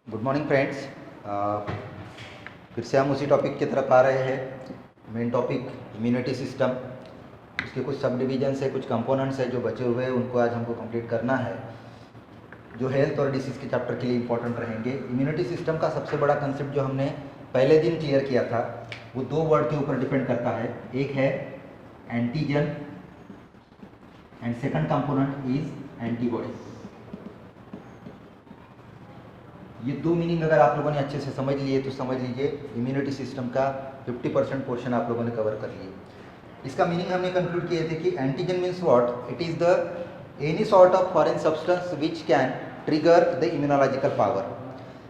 Good morning friends. फिर से हम उसी टॉपिक की तरफ आ रहे हैं। मेन टॉपिक इम्यूनिटी सिस्टम, उसके कुछ सब डिविजन्स है, कुछ कंपोनेंट्स है जो बचे हुए हैं, उनको आज हमको कंप्लीट करना है, जो हेल्थ और डिसीज़ के चैप्टर के लिए इंपॉर्टेंट रहेंगे। इम्यूनिटी सिस्टम का सबसे बड़ा कंसेप्ट जो हमने पहले दिन क्लियर किया था वो दो वर्ड के ऊपर डिपेंड करता है। एक है antigen and second component is antibody. ये दो मीनिंग अगर आप लोगों ने अच्छे से समझ लिए तो समझ लीजिए इम्यूनिटी सिस्टम का 50% पोर्शन आप लोगों ने कवर कर लिए। इसका मीनिंग हमने कंक्लूड किए थे कि antigen means what, it is the any sort of foreign substance which can trigger the immunological power.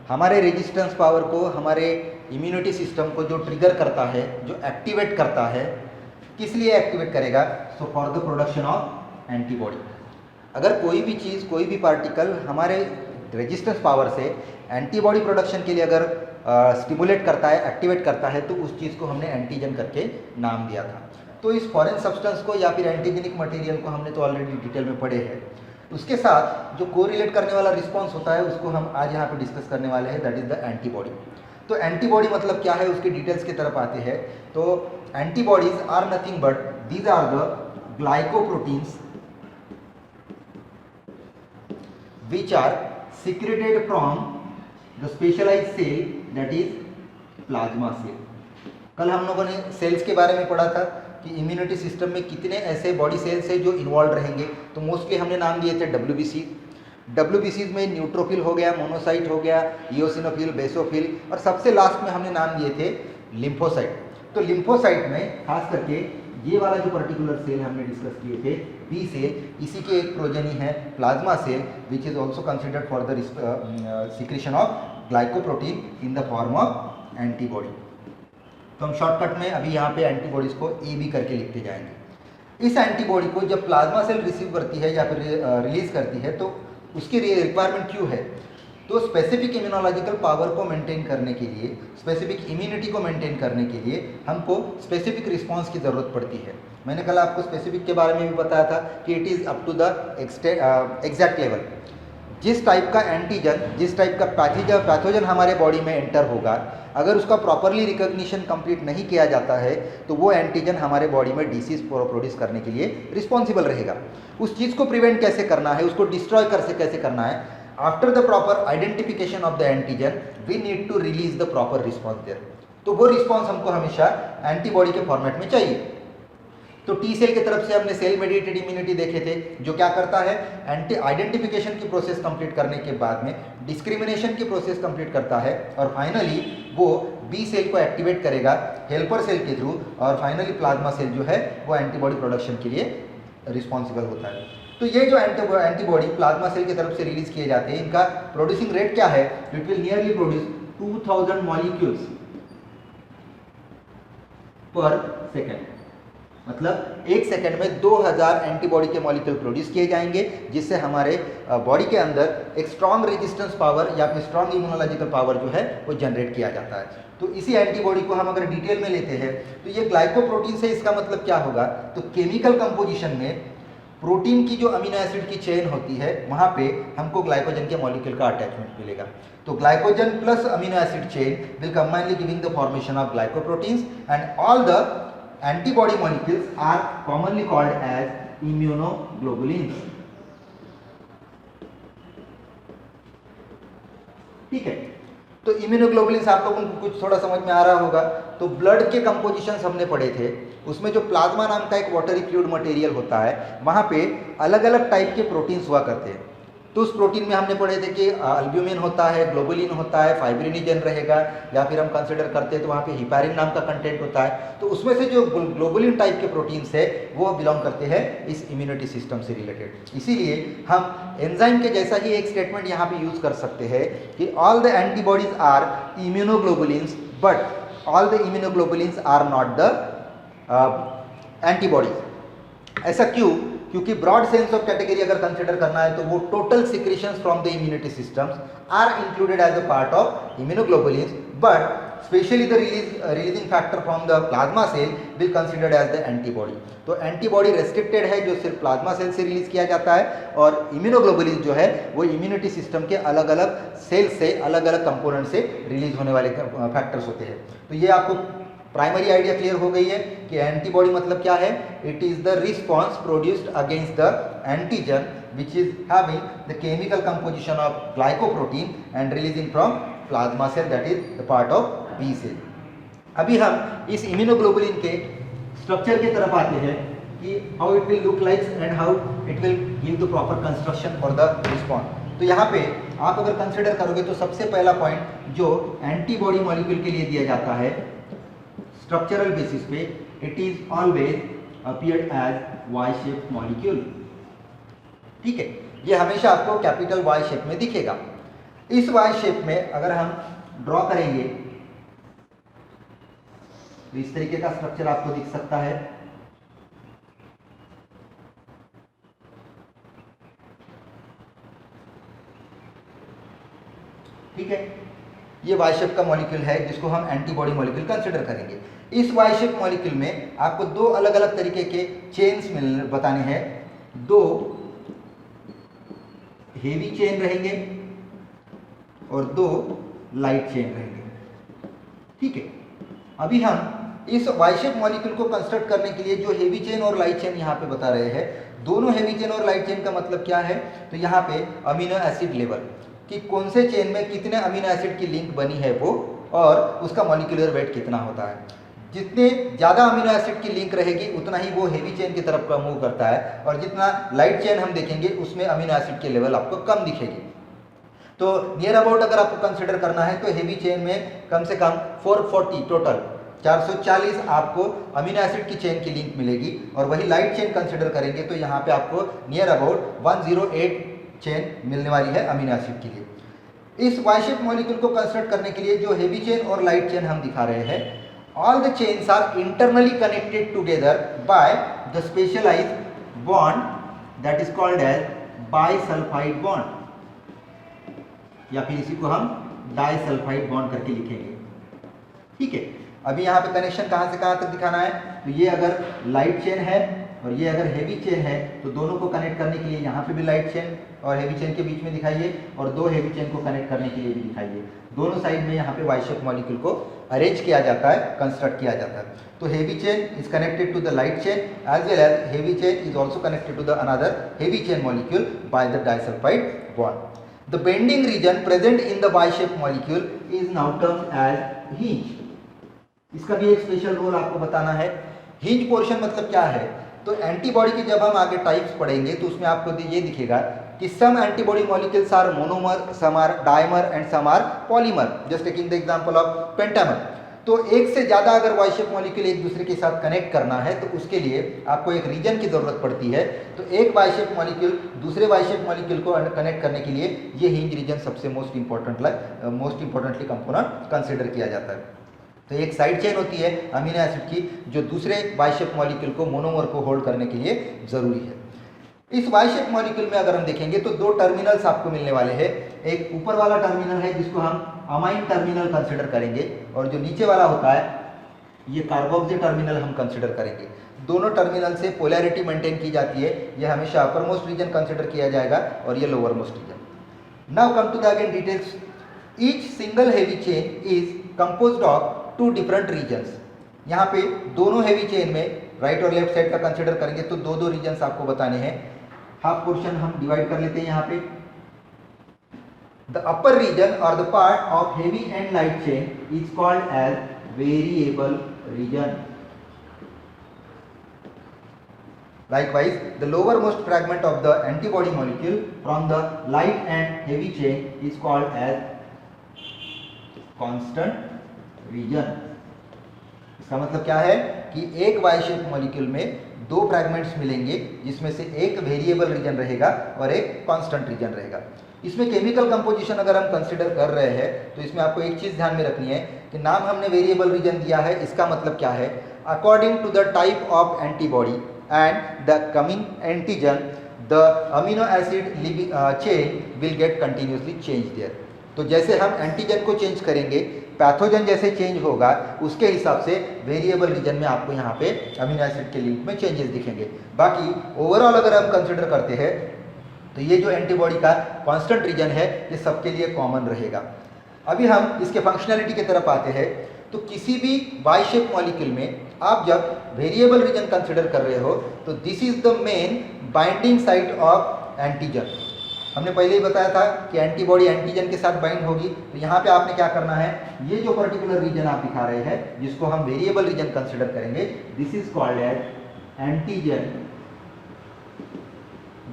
हमारे रेजिस्टेंस पावर को, हमारे इम्यूनिटी सिस्टम को जो ट्रिगर करता है, जो एक्टिवेट करता है, किस लिए एक्टिवेट करेगा? So for the production of antibody. अगर कोई भी चीज़, कोई भी पार्टिकल हमारे रेजिस्टेंस पावर से एंटीबॉडी प्रोडक्शन के लिए अगर स्टिमुलेट करता है, एक्टिवेट करता है, तो उस चीज़ को हमने एंटीजन करके नाम दिया था। तो इस फॉरेन सब्सटेंस को या फिर एंटीजेनिक मटेरियल को हमने तो ऑलरेडी डिटेल में पढ़े हैं। उसके साथ जो कोरिलेट करने वाला रिस्पॉन्स होता है उसको हम आज यहाँ पे डिस्कस करने वाले हैं, दैट इज द एंटीबॉडी। तो एंटीबॉडी मतलब क्या है, उसके डिटेल्स की तरफ आते हैं। तो antibodies are nothing but these are the glycoproteins which are secreted from the specialized cell that is plasma cell। कल हम लोगों ने सेल्स के बारे में पढ़ा था कि इम्यूनिटी सिस्टम में कितने ऐसे बॉडी सेल्स है जो इन्वॉल्व रहेंगे। तो मोस्टली हमने नाम दिए थे WBC। WBCs में न्यूट्रोफिल हो गया, मोनोसाइट हो गया, इओसिनोफिल, बेसोफिल, और सबसे लास्ट में हमने नाम दिए थे लिम्फोसाइट। तो लिम्फोसाइट में खास करके ये वाला जो पर्टिकुलर सेल हमने डिस्कस किए थे, बी सेल, इसी के एक प्रोजेनी है plasma cell, which is also considered for the secretion of glycoprotein in the form of antibody. तो हम शॉर्टकट में अभी यहाँ पे एंटीबॉडीज को AB करके लिखते जाएंगे। इस एंटीबॉडी को जब प्लाज्मा सेल रिसीव करती है या फिर रिलीज करती है तो उसकी रिक्वायरमेंट क्यों है? तो स्पेसिफिक इम्यूनोलॉजिकल पावर को मेंटेन करने के लिए, स्पेसिफिक इम्यूनिटी को मेंटेन करने के लिए हमको स्पेसिफिक रिस्पांस की ज़रूरत पड़ती है। मैंने कल आपको स्पेसिफिक के बारे में भी बताया था कि it is up to the exact level. जिस टाइप का एंटीजन, जिस टाइप का पैथोजन हमारे बॉडी में एंटर होगा, अगर उसका प्रॉपरली रिकॉग्निशन कंप्लीट नहीं किया जाता है तो वो एंटीजन हमारे बॉडी में डिसीज प्रोड्यूस करने के लिए रिस्पॉन्सिबल रहेगा। उस चीज़ को प्रिवेंट कैसे करना है, उसको डिस्ट्रॉय कैसे करना है, after the proper identification of the antigen we need to release the proper response there. तो वो रिस्पॉन्स हमको हमेशा एंटीबॉडी के फॉर्मेट में चाहिए। तो टी सेल की तरफ से हमने सेल मेडिएटेड इम्यूनिटी देखे थे, जो क्या करता है, आइडेंटिफिकेशन की प्रोसेस कंप्लीट करने के बाद में डिस्क्रिमिनेशन की प्रोसेस कंप्लीट करता है, और फाइनली वो बी सेल को एक्टिवेट करेगा हेल्पर सेल के थ्रू, और फाइनली प्लाज्मा सेल जो है वो एंटीबॉडी प्रोडक्शन के लिए रिस्पॉन्सिबल होता है। तो ये जो एंटीबॉडी प्लाज्मा सेल की तरफ से रिलीज किए जाते हैं, इनका प्रोड्यूसिंग रेट क्या है? It will nearly produce 2000 molecules पर सेकेंड। मतलब एक सेकेंड में 2000 एंटीबॉडी के मॉलिक्यूल प्रोड्यूस किए जाएंगे, जिससे हमारे बॉडी के अंदर एक स्ट्रॉन्ग रेजिस्टेंस पावर या फिर स्ट्रॉन्ग इम्यूनोलॉजिकल पावर जो है वो जनरेट किया जाता है। तो इसी एंटीबॉडी को हम अगर डिटेल में लेते हैं तो ये ग्लाइकोप्रोटीन से, इसका मतलब क्या होगा? तो केमिकल कंपोजिशन में प्रोटीन की जो अमीनो एसिड की चेन होती है वहाँ पे हमको ग्लाइकोजन के मॉलिक्यूल का अटैचमेंट मिलेगा। तो glycogen plus amino acid chain will combinedly giving the formation of glycoproteins, and all the antibody molecules are commonly called as immunoglobulins। ठीक है, तो इम्यूनोग्लोबुलिन्स आप लोगों को कुछ थोड़ा समझ में आ रहा होगा। तो ब्लड के कंपोजिशंस हमने पढ़े थे, उसमें जो प्लाज्मा नाम का एक वाटरी फ्लूइड मटेरियल होता है, वहाँ पे अलग अलग टाइप के प्रोटीन्स हुआ करते हैं। तो उस प्रोटीन में हमने पढ़े थे कि अल्ब्यूमिन होता है, ग्लोबुलिन होता है, फाइब्रिनोजन रहेगा, या फिर हम कंसिडर करते हैं तो वहाँ पे हिपैरिन नाम का कंटेंट होता है। तो उसमें से जो ग्लोबुलिन टाइप के प्रोटीन्स है वो बिलोंग करते हैं इस इम्यूनिटी सिस्टम से रिलेटेड। इसीलिए हम एंजाइम के जैसा ही एक स्टेटमेंट यहाँ पे यूज कर सकते हैं कि all the antibodies are immunoglobulins but all the immunoglobulins are not the antibodies. ऐसा क्यों? क्योंकि ब्रॉड सेंस ऑफ कैटेगरी अगर कंसिडर करना है तो वो total secretions from the immunity systems are included as a part of immunoglobulins, but specially the releasing factor from the plasma cell will considered as the antibody. तो antibody restricted है जो सिर्फ plasma cell से release किया जाता है, और immunoglobulin जो है वो इम्यूनिटी सिस्टम के अलग अलग सेल से, अलग अलग कंपोनेंट से रिलीज होने वाले फैक्टर्स होते हैं। तो ये आपको प्राइमरी आइडिया क्लियर हो गई है कि एंटीबॉडी मतलब क्या है। It is the response produced against the antigen which is having the chemical composition of glycoprotein and releasing from plasma cell, that is the part of B cell. अभी हम इस इम्यूनोग्लोबुलिन के स्ट्रक्चर की तरफ आते हैं कि how it will look like and how it will give the proper construction for the response. तो यहाँ पे आप अगर कंसिडर करोगे तो सबसे पहला पॉइंट जो एंटीबॉडी मॉलिक्यूल के लिए दिया जाता है स्ट्रक्चरल बेसिस पे, it is always appeared as Y shape molecule. ठीक है, ये हमेशा आपको कैपिटल वाई शेप में दिखेगा। इस वाई शेप में अगर हम ड्रॉ करेंगे तो इस तरीके का स्ट्रक्चर आपको दिख सकता है। ठीक है, ये वाई शेप का मॉलिक्यूल है जिसको हम एंटीबॉडी मॉलिक्यूल कंसिडर करेंगे। इस वाई शेप मॉलिक्यूल में आपको दो अलग अलग तरीके के चेन्स बताने हैं। दो हेवी चेन रहेंगे और दो लाइट चेन रहेंगे। ठीक है, अभी हम इस वाई शेप मॉलिक्यूल को कंस्ट्रक्ट करने के लिए जो हेवी चेन और लाइट चेन यहाँ पे बता रहे हैं, दोनों हेवी चेन और लाइट चेन का मतलब क्या है, तो यहाँ पे अमीनो एसिड लेवल कि कौन से चेन में कितने अमीनो एसिड की लिंक बनी है वो, और उसका मॉलिक्यूलर वेट कितना होता है। जितने ज़्यादा अमीनो एसिड की लिंक रहेगी उतना ही वो हेवी चेन की तरफ का मूव करता है, और जितना लाइट चेन हम देखेंगे उसमें अमीनो एसिड के लेवल आपको कम दिखेगी। तो नियर अबाउट अगर आपको कंसिडर करना है तो हेवी चेन में कम से कम 440 टोटल 440 आपको अमीनो एसिड की चेन की लिंक मिलेगी, और वही लाइट चेन कंसिडर करेंगे तो यहाँ पे आपको नियर अबाउट 108 चेन मिलने वाली है अमीनो एसिड के लिए। इस वाई शेप मॉलिक्यूल को कंस्ट्रक्ट करने के लिए जो हेवी चेन और लाइट चेन हम दिखा रहे हैं, all the chains are internally connected together by the specialized bond that is called as bisulfide bond, या फिर इसी को हम डाइसल्फाइड बॉन्ड करके लिखेंगे। ठीक है, अभी यहाँ पे कनेक्शन कहाँ से कहाँ तक दिखाना है, तो ये अगर लाइट चेन है और ये अगर हेवी चेन है तो दोनों को कनेक्ट करने के लिए यहाँ पे भी लाइट चेन और हेवी चेन के बीच में दिखाइए, और दो हेवी चेन को कनेक्ट करने के लिए भी दिखाइए। दोनों साइड में यहाँ पे वाई शेप मॉलिक्यूल को अरेंज किया जाता है, कंस्ट्रक्ट किया जाता है। तो heavy chain is connected to the light chain as well as heavy chain is also connected to the another heavy chain molecule by the disulphide bond. The bending region present in the Y shape molecule is now termed as hinge. इसका भी एक special role आपको बताना है। Hinge portion मतलब क्या है, तो एंटीबॉडी की जब हम आगे टाइप्स पढ़ेंगे तो उसमें आपको ये दिखेगा कि some antibody molecules are monomer, some are dimer and some are polymer, just taking the example of pentamer. तो एक से ज़्यादा अगर वाई शेप मॉलिक्यूल एक दूसरे के साथ कनेक्ट करना है तो उसके लिए आपको एक रीजन की ज़रूरत पड़ती है। तो एक वाई शेप मॉलिक्यूल दूसरे वाई शेप मॉलिक्यूल को कनेक्ट करने के लिए ये हिंज रीजन सबसे मोस्ट इंपॉर्टेंटली कंपोनेंट कंसिडर किया जाता है। तो एक साइड चेन होती है अमीनो एसिड की जो दूसरे वाई शेप मॉलिक्यूल को मोनोमर को होल्ड करने के लिए ज़रूरी है। इस वाई शेप मॉलिक्यूल में अगर हम देखेंगे तो दो टर्मिनल्स आपको मिलने वाले हैं। एक ऊपर वाला टर्मिनल है जिसको हम अमाइन टर्मिनल कंसिडर करेंगे, और जो नीचे वाला होता है ये कार्बोक्सी टर्मिनल हम कंसिडर करेंगे। दोनों टर्मिनल से पोलैरिटी मेंटेन की जाती है। ये हमेशा अपर मोस्ट रीजन कंसिडर किया जाएगा और ये lower most region. Now come to the again details. Each single heavy chain is composed of two different regions. यहाँ पे दोनों हेवी चेन में राइट और लेफ्ट साइड का कंसिडर करेंगे तो दो दो रीजन्स आपको बताने हैं। हाफ पोर्शन हम डिवाइड कर लेते हैं यहाँ पे। द अपर रीजन और the part of heavy and light chain is called as variable region. Likewise, the lowermost fragment of the antibody molecule from the light and heavy chain is called as constant region. इसका मतलब क्या है कि एक Y shape molecule में दो fragments मिलेंगे जिसमें से एक वेरिएबल रीजन रहेगा और एक कांस्टेंट रीजन रहेगा। इसमें केमिकल कंपोजिशन अगर हम कंसिडर कर रहे हैं तो इसमें आपको एक चीज़ ध्यान में रखनी है कि नाम हमने वेरिएबल रीजन दिया है, इसका मतलब क्या है, according to the type of antibody and the coming antigen, the amino acid chain will get continuously changed there. तो जैसे हम एंटीजन को चेंज करेंगे, पैथोजन जैसे चेंज होगा, उसके हिसाब से वेरिएबल रीजन में आपको यहाँ पे अमीनो एसिड के लिंक में चेंजेस दिखेंगे। बाकी ओवरऑल अगर हम कंसिडर करते हैं तो ये जो एंटीबॉडी का कांस्टेंट रीजन है ये सबके लिए कॉमन रहेगा। अभी हम इसके फंक्शनैलिटी की तरफ आते हैं। तो किसी भी वाई शेप मॉलिक्यूल में आप जब वेरिएबल रीजन कंसिडर कर रहे हो तो this is the main binding site of antigen. हमने पहले ही बताया था कि एंटीबॉडी एंटीजन के साथ बाइंड होगी। तो यहाँ पे आपने क्या करना है, ये जो पर्टिकुलर रीजन आप दिखा रहे हैं जिसको हम वेरिएबल रीजन कंसिडर करेंगे, this is called as antigen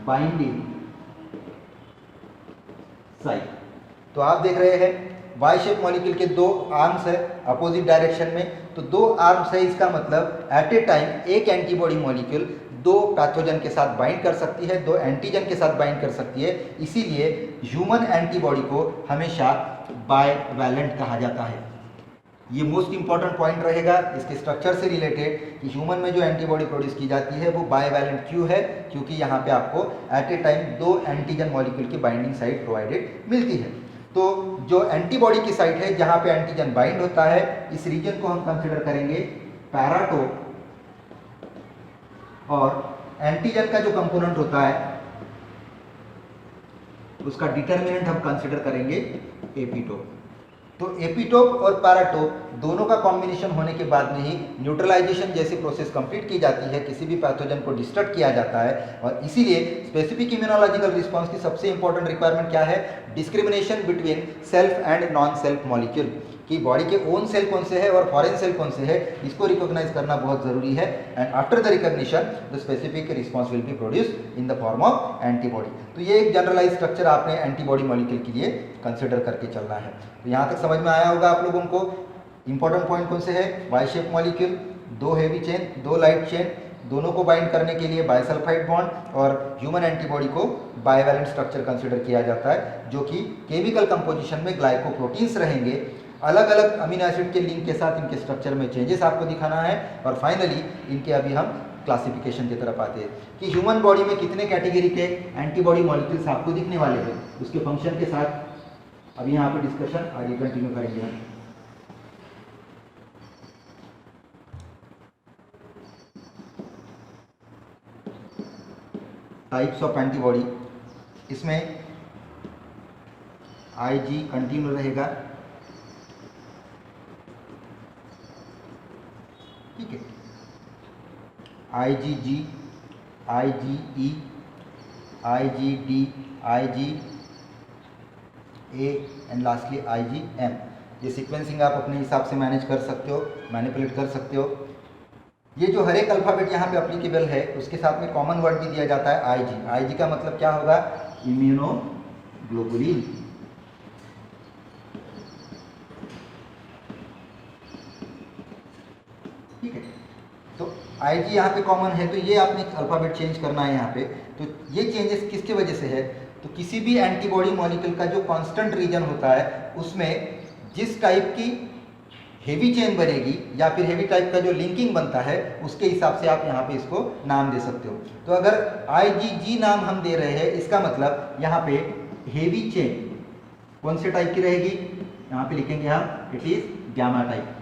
binding site. तो आप देख रहे हैं वाई शेप मॉलिक्यूल के दो आर्म्स है अपोजिट डायरेक्शन में। तो दो आर्म्स है, इसका मतलब एट ए टाइम एक एंटीबॉडी मॉलिक्यूल दो पैथोजन के साथ बाइंड कर सकती है, दो एंटीजन के साथ बाइंड कर सकती है। इसीलिए ह्यूमन एंटीबॉडी को हमेशा बाइवैलेंट कहा जाता है। ये मोस्ट इंपॉर्टेंट पॉइंट रहेगा इसके स्ट्रक्चर से रिलेटेड कि ह्यूमन में जो एंटीबॉडी प्रोड्यूस की जाती है वो बाइवैलेंट क्यों है, क्योंकि यहाँ पे आपको एट ए टाइम दो एंटीजन मॉलिक्यूल की बाइंडिंग साइट प्रोवाइडेड मिलती है। तो जो एंटीबॉडी की साइट है जहाँ पे एंटीजन बाइंड होता है, इस रीजन को हम कंसिडर करेंगे पैराटोप, और एंटीजन का जो कंपोनेंट होता है उसका डिटर्मिनेंट हम कंसिडर करेंगे एपिटोप। तो एपिटोप और पैराटोप दोनों का कॉम्बिनेशन होने के बाद में ही न्यूट्रलाइजेशन जैसी प्रोसेस कंप्लीट की जाती है, किसी भी पैथोजन को डिस्ट्रक्ट किया जाता है। और इसीलिए स्पेसिफिक इम्यूनोलॉजिकल रिस्पांस की सबसे इंपॉर्टेंट रिक्वायरमेंट क्या है, discrimination between self and non self molecule, कि बॉडी के ओन सेल कौन से है और फॉरेन सेल कौन से है, इसको रिकॉग्नाइज करना बहुत जरूरी है। And after the recognition the specific response will be produce in the form of antibody. तो ये एक जनरलाइज स्ट्रक्चर आपने एंटीबॉडी मॉलिक्यूल के लिए कंसिडर करके चलना है। तो यहाँ तक समझ में आया होगा आप लोगों को। इंपॉर्टेंट पॉइंट कौन से है, वाई शेप मॉलिक्यूल, दो हेवी चेन, दो लाइट चेन, दोनों को बाइंड करने के लिए बाइसल्फाइड बॉन्ड, और ह्यूमन एंटीबॉडी को बाइवैलेंट स्ट्रक्चर कंसिडर किया जाता है, जो कि केमिकल कंपोजिशन में ग्लाइकोप्रोटीन्स रहेंगे। अलग अलग अमीनो एसिड के लिंक के साथ इनके स्ट्रक्चर में चेंजेस आपको दिखाना है। और फाइनली इनके अभी हम क्लासिफिकेशन की तरफ आते हैं कि ह्यूमन बॉडी में कितने कैटेगरी के एंटीबॉडी मॉलिक्यूल्स आपको दिखने वाले हैं, उसके फंक्शन के साथ अभी यहाँ पे डिस्कशन आगे कंटिन्यू करेंगे हम। टाइप्स ऑफ एंटीबॉडी, इसमें आईजी कंटिन्यू रहेगा, ठीक है। IgG, IgE, IgD, IgA and lastly IgM। ये सीक्वेंसिंग आप अपने हिसाब से मैनेज कर सकते हो, मैनिपुलेट कर सकते हो। ये जो हर एक अल्फ़ाबेट यहाँ पे अप्लीकेबल है उसके साथ में कॉमन वर्ड भी दिया जाता है IG। IG का मतलब क्या होगा, इम्यूनोग्लोबुलिन। ठीक है, तो IG यहाँ पे कॉमन है, तो ये आपने अल्फ़ाबेट चेंज करना है यहाँ पे। तो ये चेंजेस किसकी वजह से है, तो किसी भी एंटीबॉडी मॉलिक्यूल का जो कांस्टेंट रीजन होता है उसमें जिस टाइप की हेवी चेन बनेगी या फिर हेवी टाइप का जो लिंकिंग बनता है उसके हिसाब से आप यहाँ पे इसको नाम दे सकते हो। तो अगर IgG नाम हम दे रहे हैं, इसका मतलब यहाँ पे हेवी चेन कौन से टाइप की रहेगी, यहाँ पे लिखेंगे हम इट इज गामा टाइप।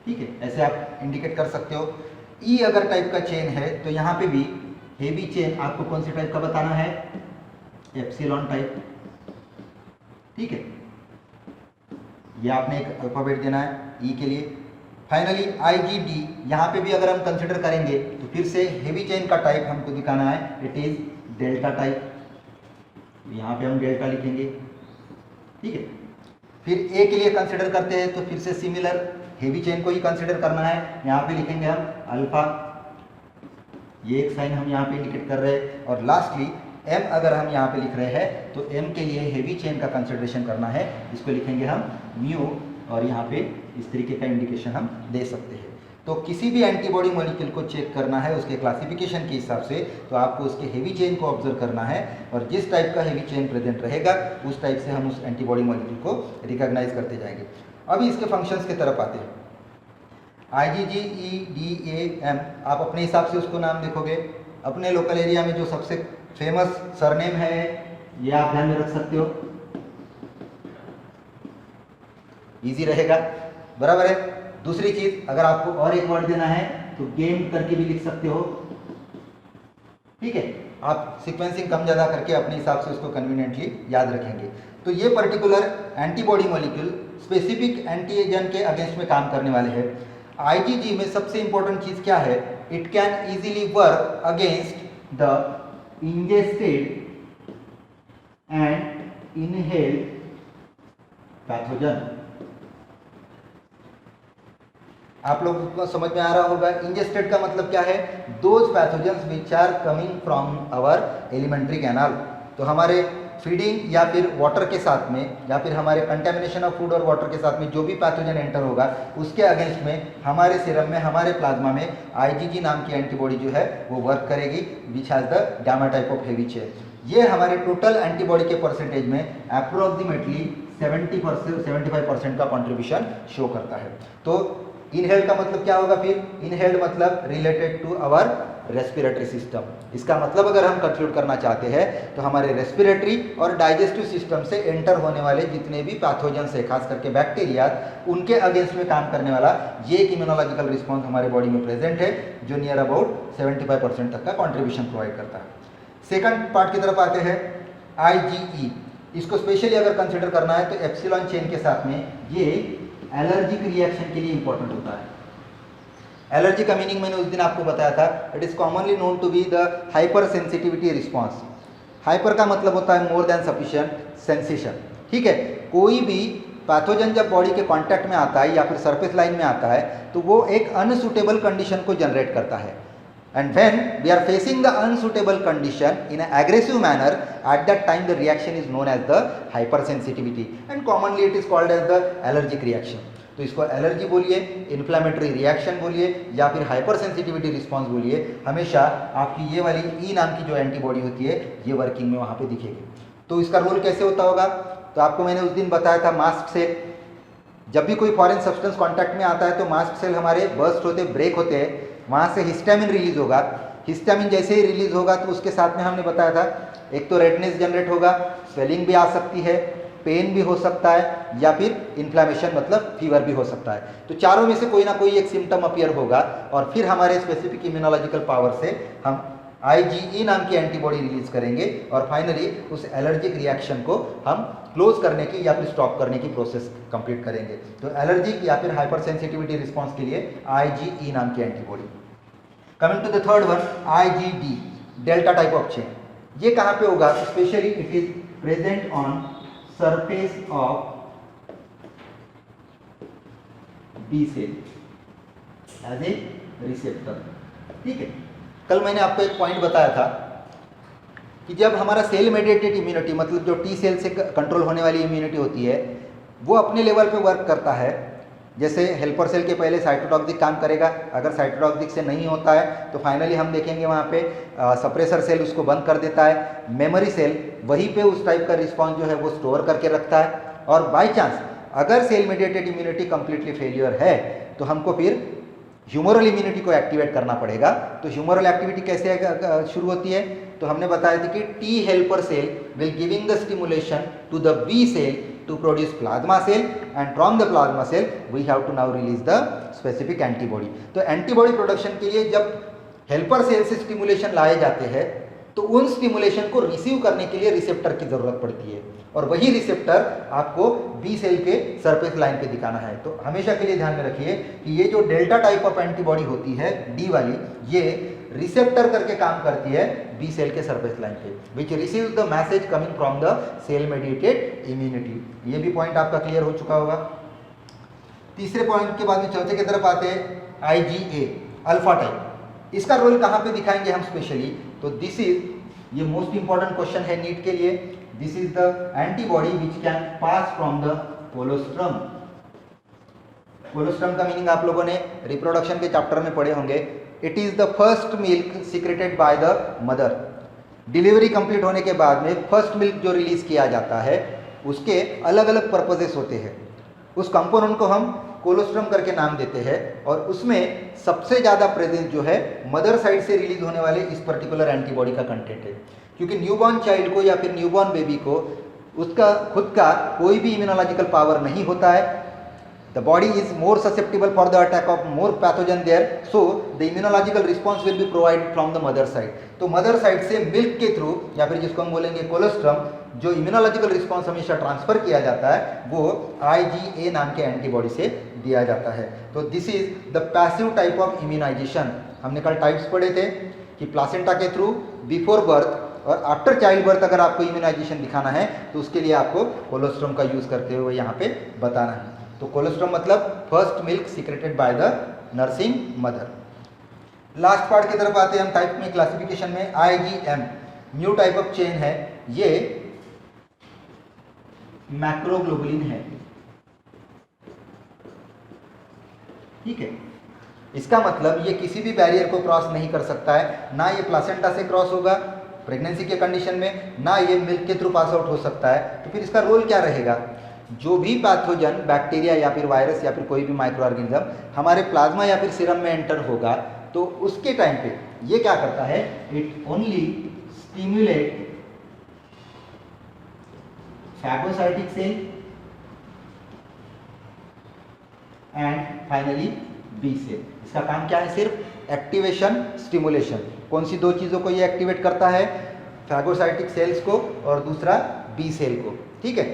ठीक है, ऐसे आप इंडिकेट कर सकते हो। ई अगर टाइप का चेन है तो यहाँ पे भी हेवी चेन आपको कौन से टाइप का बताना है, एप्सिलॉन टाइप। ठीक है, ये आपने एक अल्फाबेट देना है ई के लिए। फाइनली IgD, यहाँ पे भी अगर हम कंसिडर करेंगे तो फिर से हेवी चेन का टाइप हमको दिखाना है, इट इज डेल्टा टाइप। यहाँ पे हम डेल्टा लिखेंगे। ठीक है, फिर ए के लिए कंसिडर करते हैं तो फिर से सिमिलर हेवी चेन को ही कंसिडर करना है, यहाँ पे लिखेंगे हम अल्फा। ये एक साइन हम यहाँ पे इंडिकेट कर रहे हैं। और लास्टली M अगर हम यहाँ पे लिख रहे हैं तो M के लिए हेवी चेन का कंसिडरेशन करना है, इसको लिखेंगे हम म्यू, और यहाँ पे इस तरीके का इंडिकेशन हम दे सकते हैं। तो किसी भी एंटीबॉडी मॉलिक्यूल को चेक करना है उसके क्लासिफिकेशन के हिसाब से, तो आपको उसके हेवी चेन को ऑब्जर्व करना है, और जिस टाइप का हेवी चेन प्रेजेंट रहेगा उस टाइप से हम उस एंटीबॉडी मॉलिक्यूल को रिकॉग्नाइज करते जाएंगे। अभी इसके फंक्शंस की तरफ आते हैं। IgG-EDAM, आप अपने हिसाब से उसको नाम देखोगे। अपने लोकल एरिया में जो सबसे फेमस सरनेम है ये आप ध्यान में रख सकते हो, इजी रहेगा, बराबर है। दूसरी चीज, अगर आपको और एक वर्ड देना है तो गेम करके भी लिख सकते हो, ठीक है। आप सीक्वेंसिंग कम ज़्यादा करके अपने हिसाब से उसको कन्वीनियंटली याद रखेंगे। तो ये particular antibody molecule specific antigen के अगेंस्ट में काम करने वाले हैं। IgG में सबसे इंपॉर्टेंट चीज क्या है, it can easily work against the ingested and inhaled pathogen. आप लोगों को समझ में आ रहा होगा, इंजेस्टेड का मतलब क्या है, those pathogens which are coming from our alimentary canal. तो हमारे फीडिंग या फिर वाटर के साथ में या फिर हमारे कंटेमिनेशन ऑफ फूड और वाटर के साथ में जो भी पैथोजन एंटर होगा उसके अगेंस्ट में हमारे सीरम में, हमारे प्लाज्मा में IgG नाम की एंटीबॉडी जो है वो वर्क करेगी, which has the gamma type of heavy chain. ये हमारे टोटल एंटीबॉडी के परसेंटेज में अप्रोक्सीमेटली 75% का कॉन्ट्रीब्यूशन शो करता है। तो इनहेल्ड का मतलब क्या होगा, फिर इनहेल्ड मतलब related to our respiratory system. इसका मतलब अगर हम कंक्लूड करना चाहते हैं तो हमारे रेस्पिरेटरी और डाइजेस्टिव सिस्टम से एंटर होने वाले जितने भी पैथोजेंस है, खास करके बैक्टीरिया, उनके अगेंस्ट में काम करने वाला ये एक इम्यूनोलॉजिकल रिस्पॉन्स हमारे बॉडी में प्रेजेंट है, जो नियर अबाउट 75% तक का कॉन्ट्रीब्यूशन प्रोवाइड करता है। सेकंड पार्ट की तरफ आते हैं, IgE। इसको स्पेशली अगर कंसिडर करना है तो एप्सिलॉन चेन के साथ में ये एलर्जिक रिएक्शन के लिए इंपॉर्टेंट होता है। एलर्जी का मीनिंग मैंने उस दिन आपको बताया था, it is commonly known to be the hyper sensitivity response. Hyper का मतलब होता है मोर देन सफिशिएंट सेंसेशन, ठीक है। कोई भी पैथोजन जब बॉडी के कांटेक्ट में आता है या फिर सरफेस लाइन में आता है तो वो एक अनसुटेबल कंडीशन को जनरेट करता है, and when we are facing the unsuitable condition in an aggressive manner, at that time the reaction is known as the hypersensitivity and commonly it is called as the allergic reaction। तो इसको allergy बोलिए, inflammatory reaction बोलिए या फिर hyper sensitivity response बोलिए, हमेशा आपकी ये वाली ई नाम की जो एंटीबॉडी होती है ये वर्किंग में वहाँ पे दिखेगी। तो इसका रोल कैसे होता होगा, तो आपको मैंने उस दिन बताया था मास्ट सेल। जब भी कोई फॉरेन सब्सटेंस कॉन्टैक्ट में आता है तो मास्ट सेल हमारे बर्स्ट होते, ब्रेक होते हैं, वहाँ से हिस्टामिन रिलीज होगा। हिस्टामिन जैसे ही रिलीज होगा तो उसके साथ में हमने बताया था एक तो रेडनेस जनरेट होगा, स्वेलिंग भी आ सकती है, पेन भी हो सकता है या फिर इन्फ्लेमेशन मतलब फीवर भी हो सकता है। तो चारों में से कोई ना कोई एक सिम्टम अपीयर होगा और फिर हमारे स्पेसिफिक इम्यूनोलॉजिकल पावर से हम IgE नाम की एंटीबॉडी रिलीज करेंगे और फाइनली उस एलर्जिक रिएक्शन को हम क्लोज करने की या फिर स्टॉप करने की प्रोसेस कंप्लीट करेंगे। तो एलर्जिक या फिर हाइपर सेंसिटिविटी रिस्पॉन्स के लिए IgE नाम की antibody. Coming to the third one, IgD, delta type of chain. ये कहाँ पे होगा, specially it is present on surface of B cell as a receptor, ठीक है। कल मैंने आपको एक पॉइंट बताया था कि जब हमारा सेल मेडिएटेड इम्यूनिटी मतलब जो T सेल से कंट्रोल होने वाली इम्यूनिटी होती है वो अपने लेवल पे वर्क करता है। जैसे हेल्पर सेल के पहले साइटोटॉक्सिक काम करेगा, अगर साइटोटॉक्सिक से नहीं होता है तो फाइनली हम देखेंगे वहाँ पे सप्रेसर सेल उसको बंद कर देता है। मेमोरी सेल वहीं पे उस टाइप का रिस्पॉन्स जो है वो स्टोर करके रखता है। और बाई चांस अगर cell mediated immunity completely failure है तो हमको फिर ह्यूमरल इम्यूनिटी को एक्टिवेट करना पड़ेगा। तो ह्यूमरल एक्टिविटी कैसे शुरू होती है, तो हमने बताया था कि T helper cell will giving the stimulation to the B cell to produce plasma cell and from the plasma cell we have to now release the specific antibody। तो एंटीबॉडी प्रोडक्शन के लिए जब हेल्पर सेल से stimulation लाए जाते हैं तो उन स्टिमुलेशन को रिसीव करने के लिए रिसेप्टर की जरूरत पड़ती है और वही रिसेप्टर आपको B सेल के सरफेस लाइन पे दिखाना है। तो हमेशा के लिए ध्यान में रखिए कि ये जो डेल्टा टाइप ऑफ एंटीबॉडी होती है D वाली, ये रिसेप्टर करके काम करती है B सेल के सरफेस लाइन पे, which receives the message coming from the cell mediated immunity. ये भी पॉइंट आपका क्लियर हो चुका होगा। तीसरे पॉइंट के बाद में चौथे की तरफ आते हैं, IgA अल्फा टाइप। इसका रोल कहाँ पे दिखाएंगे हम स्पेशली, तो दिस इज, ये मोस्ट इंपॉर्टेंट क्वेश्चन है नीट के लिए, this is the antibody which can pass from the colostrum. Colostrum का मीनिंग आप लोगों ने रिप्रोडक्शन के चैप्टर में पढ़े होंगे। It is the first milk secreted by the mother. Delivery complete होने के बाद में फर्स्ट मिल्क जो रिलीज किया जाता है उसके अलग अलग पर्पजेस होते हैं। उस कंपोनेंट को हम कोलोस्ट्रम करके नाम देते हैं और उसमें सबसे ज़्यादा प्रेजेंस जो है मदर साइड से रिलीज होने वाले इस पर्टिकुलर एंटीबॉडी का कंटेंट है। क्योंकि न्यूबॉर्न चाइल्ड को या फिर न्यूबॉर्न बेबी को उसका खुद का कोई भी इम्यूनोलॉजिकल पावर नहीं होता है। The body is more susceptible for the attack of more pathogen there, so the immunological response will be provided from the mother side. तो मदर साइड से मिल्क के थ्रू या फिर जिसको हम बोलेंगे कोलोस्ट्रम, जो इम्यूनोलॉजिकल रिस्पॉन्स हमेशा ट्रांसफर किया जाता है वो IgA नाम के एंटीबॉडी से दिया जाता है। तो this is the passive type of immunization. हमने कल टाइप्स पढ़े थे कि प्लासेंटा के थ्रू, बिफोर बर्थ और आफ्टर चाइल्ड बर्थ अगर आपको इम्यूनाइजेशन दिखाना है तो उसके लिए आपको कोलोस्ट्रम का यूज करते हुए यहाँ पे बताना है। तो कोलोस्ट्रम मतलब first milk secreted by the nursing mother. Last part की तरफ आते हैं हम टाइप में क्लासिफिकेशन में। IgM new type of chain है, ये मैक्रोग्लोबुलिन है, ठीक है। इसका मतलब ये किसी भी बैरियर को क्रॉस नहीं कर सकता है, ना ये प्लासेंटा से क्रॉस होगा प्रेगनेंसी के कंडीशन में, ना ये मिल्क के थ्रू पास आउट हो सकता है। तो फिर इसका रोल क्या रहेगा? जो भी पैथोजन बैक्टीरिया या फिर वायरस या फिर कोई भी माइक्रो ऑर्गेनिज्म हमारे प्लाज्मा या फिर सीरम में एंटर होगा तो उसके टाइम पे ये क्या करता है? It only stimulate phagocytic cell and finally B cell. इसका काम क्या है? सिर्फ एक्टिवेशन, स्टिमुलेशन। कौन सी दो चीज़ों को ये एक्टिवेट करता है? फैगोसाइटिक सेल्स को और दूसरा बी सेल को, ठीक है।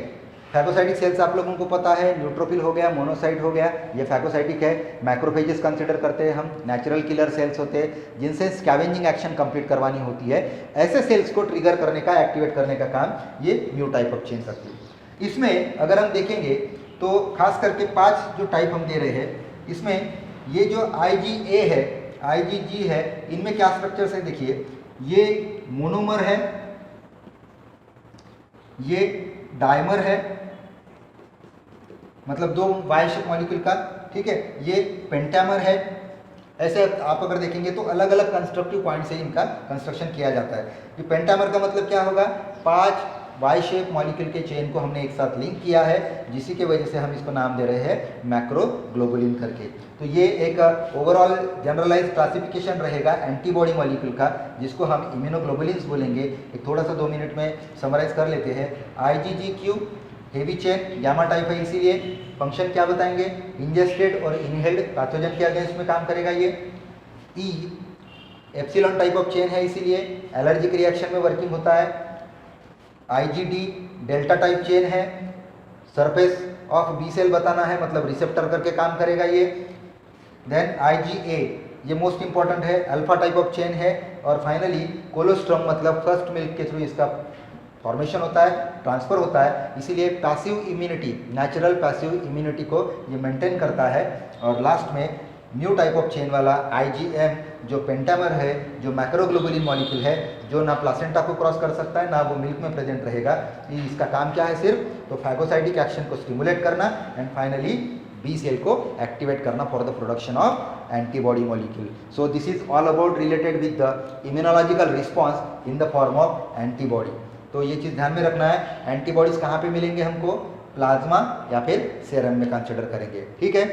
फैगोसाइटिक सेल्स आप लोगों को पता है, न्यूट्रोफिल हो गया, मोनोसाइट हो गया, ये फैगोसाइटिक है। मैक्रोफेजेस कंसिडर करते हैं हम, नेचुरल किलर सेल्स होते हैं जिनसे स्कैवेंजिंग एक्शन कंप्लीट करवानी होती है। ऐसे सेल्स को ट्रिगर करने का, एक्टिवेट करने का काम ये न्यू टाइप ऑफ चेन करती है। इसमें अगर हम देखेंगे तो खास करके 5 जो टाइप हम दे रहे हैं, इसमें ये जो IgA है, IgG है, इनमें क्या स्ट्रक्चर्स है देखिए। ये मोनोमर है, ये डायमर है, मतलब 2 वाई शेप मॉलिक्यूल का, ठीक है। ये पेंटामर है। ऐसे आप अगर देखेंगे तो अलग अलग कंस्ट्रक्टिव पॉइंट से इनका कंस्ट्रक्शन किया जाता है। ये पेंटामर का मतलब क्या होगा? 5 वाई शेप मॉलिक्यूल के चेन को हमने एक साथ लिंक किया है, जिसी की वजह से हम इसको नाम दे रहे हैं मैक्रोग्लोबुलिन करके। तो ये एक ओवरऑल जनरलाइज क्लासिफिकेशन रहेगा एंटीबॉडी मॉलिक्यूल का, जिसको हम इम्यूनोग्लोबुलिन्स बोलेंगे। एक थोड़ा सा 2 मिनट में समराइज कर लेते हैं। IgG heavy chain gamma type है, इसीलिए फंक्शन क्या बताएंगे? इंजेस्टेड और इनहेल्ड पैथोजन के अगेंस्ट में काम करेगा ये। E epsilon type of chain है, इसीलिए एलर्जिक रिएक्शन में वर्किंग होता है। IgD डेल्टा टाइप चेन है, सरफेस ऑफ बी सेल बताना है, मतलब रिसेप्टर करके काम करेगा ये। देन IgA ये मोस्ट इंपॉर्टेंट है, अल्फा टाइप ऑफ चेन है। और फाइनली कोलोस्ट्रम मतलब फर्स्ट मिल्क के थ्रू इसका फॉर्मेशन होता है, ट्रांसफर होता है, इसीलिए passive immunity, natural passive immunity को ये मेंटेन करता है। और लास्ट में न्यू टाइप ऑफ चेन वाला IgM जो पेंटामर है, जो मैक्रोग्लोबुलिन मॉलिक्यूल है, जो ना प्लासेंटा को क्रॉस कर सकता है ना वो मिल्क में प्रेजेंट रहेगा। इसका काम क्या है? सिर्फ तो फैगोसाइटिक एक्शन को स्टिमुलेट करना एंड फाइनली बी सेल को एक्टिवेट करना for the production of antibody molecule. So this is all about related with the immunological response in the form of antibody. तो ये चीज़ ध्यान में रखना है, एंटीबॉडीज कहाँ पे मिलेंगे हमको? प्लाज्मा या फिर सेरम में कंसिडर करेंगे, ठीक है।